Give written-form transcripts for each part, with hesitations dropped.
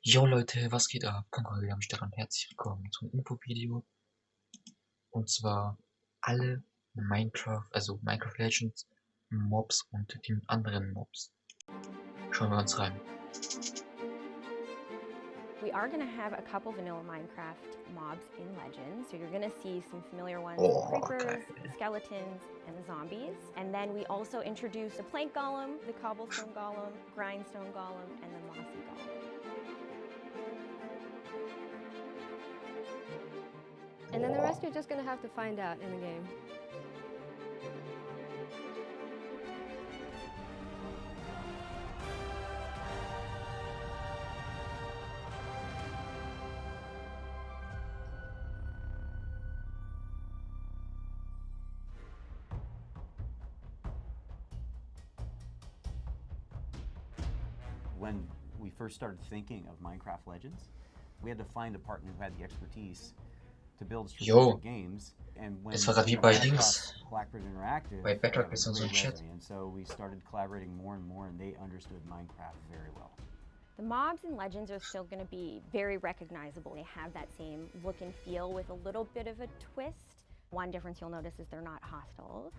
Jo Leute, was geht ab? KornCorey am Start und herzlich willkommen zum Infovideo. Und zwar alle Minecraft Legends, Mobs und den anderen Mobs. Schauen wir uns rein. We are going to have a couple vanilla Minecraft mobs in Legends. So you're going to see some familiar ones, Oh, the creepers, geil. the skeletons, and the zombies. And then we also introduced the plank golem, the cobblestone golem, grindstone golem, and the mossy golem. And then the rest you're just going to have to find out in the game. When we first started thinking of Minecraft Legends, we had to find a partner who had the expertise to build strategic games. And when Es war wie bei Dings, Blackbird Interactive, bei Bedrock was ist so ein great Chat. resume, and so we started collaborating more and more, and they understood Minecraft very well. The mobs in Legends are still going to be very recognizable. They have that same look and feel with a little bit of a twist. One difference you'll notice is they're not hostile.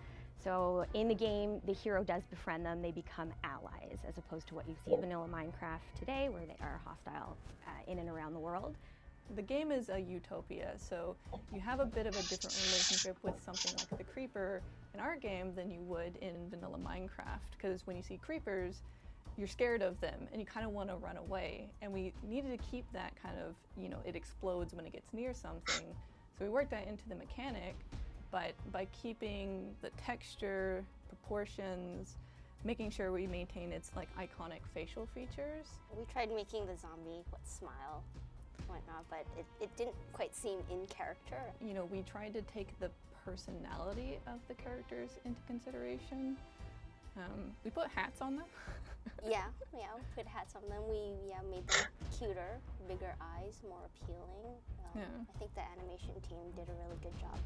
So in the game, the hero does befriend them, they become allies, as opposed to what you see in vanilla Minecraft today, where they are hostile in and around the world. The game is a utopia, so you have a bit of a different relationship with something like the creeper in our game than you would in vanilla Minecraft, because when you see creepers, you're scared of them and you kind of want to run away. And we needed to keep that kind of, it explodes when it gets near something. So we worked that into the mechanic, but by keeping the texture, proportions, making sure we maintain its iconic facial features. We tried making the zombie smile, whatnot, but it didn't quite seem in character. We tried to take the personality of the characters into consideration. We put hats on them. yeah, we put hats on them. We made them cuter, bigger eyes, more appealing. I think the animation team did a really good job.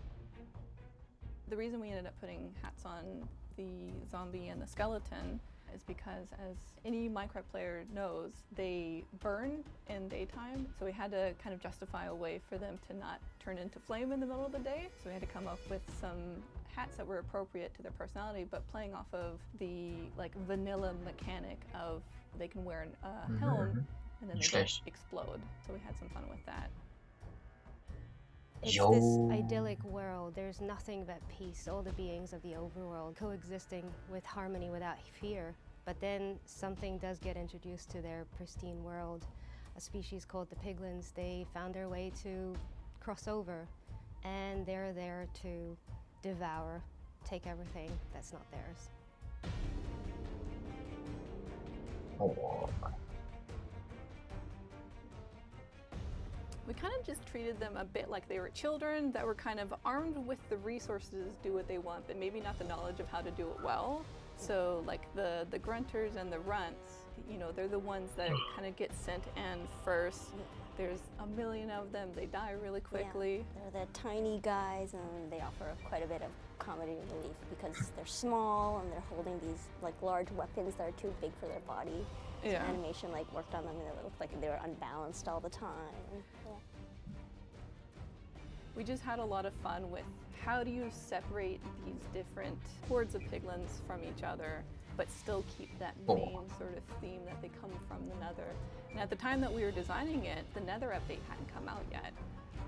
The reason we ended up putting hats on the zombie and the skeleton is because, as any Minecraft player knows, they burn in daytime, so we had to kind of justify a way for them to not turn into flame in the middle of the day. So we had to come up with some hats that were appropriate to their personality, but playing off of the vanilla mechanic of they can wear a helm and then they don't explode. So we had some fun with that. It's this idyllic world. There's nothing but peace, all the beings of the overworld coexisting with harmony without fear. But then something does get introduced to their pristine world. A species called the piglins, they found their way to cross over, and they're there to devour, take everything that's not theirs. Oh. We kind of just treated them a bit like they were children that were kind of armed with the resources to do what they want, but maybe not the knowledge of how to do it well. So the grunters and the runts, they're the ones that kind of get sent in first. There's a million of them, they die really quickly. Yeah, they're the tiny guys, and they offer quite a bit of comedy relief because they're small and they're holding these large weapons that are too big for their body. Yeah. So animation worked on them, and it looked like they were unbalanced all the time. Yeah. We just had a lot of fun with how do you separate these different hordes of piglins from each other, but still keep that main sort of theme that they come from the nether. And at the time that we were designing it, the nether update hadn't come out yet.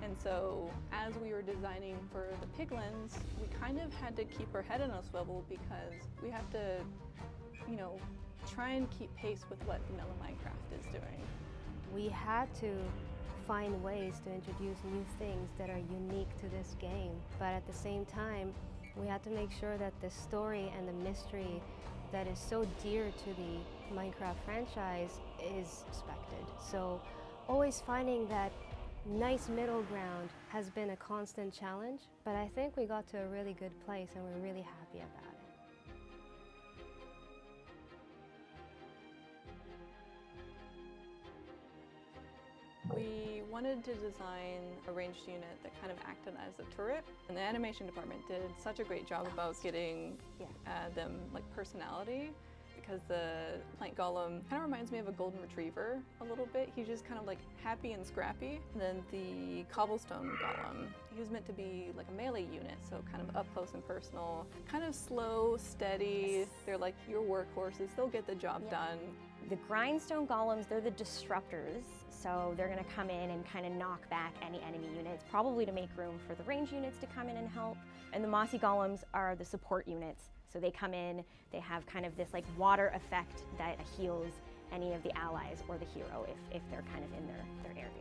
And so as we were designing for the piglins, we kind of had to keep our head on a swivel because we have to, try and keep pace with what vanilla Minecraft is doing. We had to find ways to introduce new things that are unique to this game, but at the same time, we had to make sure that the story and the mystery that is so dear to the Minecraft franchise is respected. So always finding that nice middle ground has been a constant challenge, but I think we got to a really good place and we're really happy about it. We wanted to design a ranged unit that kind of acted as a turret, and the animation department did such a great job about getting them personality, because the plant golem kind of reminds me of a golden retriever a little bit. He's just kind of like happy and scrappy. And then the cobblestone golem, he was meant to be like a melee unit, so kind of up close and personal, kind of slow, steady. They're like your workhorses, they'll get the job done. The Grindstone Golems, they're the disruptors, so they're going to come in and kind of knock back any enemy units, probably to make room for the range units to come in and help. And the Mossy Golems are the support units, so they come in, they have kind of this like water effect that heals any of the allies or the hero if they're kind of in their area.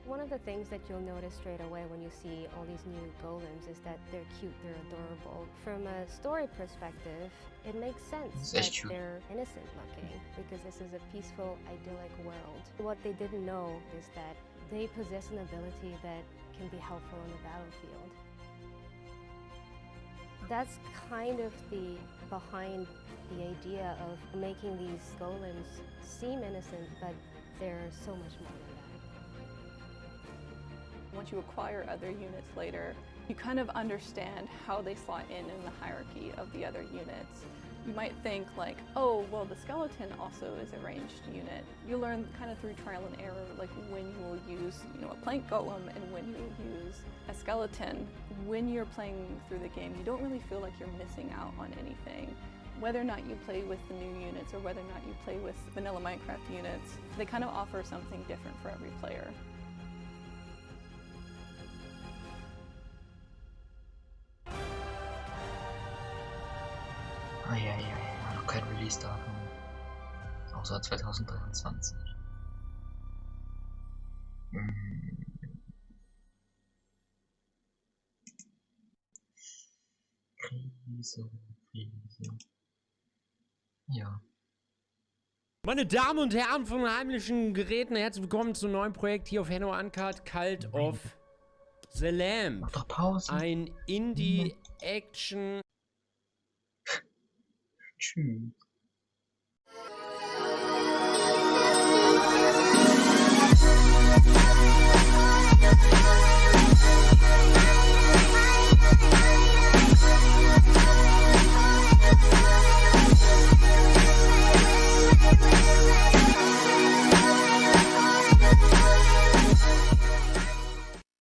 One of the things that you'll notice straight away when you see all these new golems is that they're cute, they're adorable. From a story perspective, it makes sense that they're innocent looking because this is a peaceful, idyllic world. What they didn't know is that they possess an ability that can be helpful on the battlefield. That's kind of behind the idea of making these golems seem innocent, but they're so much more than that. Once you acquire other units later, you kind of understand how they slot in the hierarchy of the other units. You might think like, oh, well, the skeleton also is a ranged unit. You learn kind of through trial and error, like when you will use, a plank golem and when you will use a skeleton. When you're playing through the game, you don't really feel like you're missing out on anything. Whether or not you play with the new units or whether or not you play with vanilla Minecraft units, they kind of offer something different for every player. Noch kein Release-Datum, außer 2023. Krise. Ja. Meine Damen und Herren von heimlichen Geräten, herzlich willkommen zum neuen Projekt hier auf Untitled Cult of the Lamb. Mach doch Pause. Ein Indie-Action. Tschüss.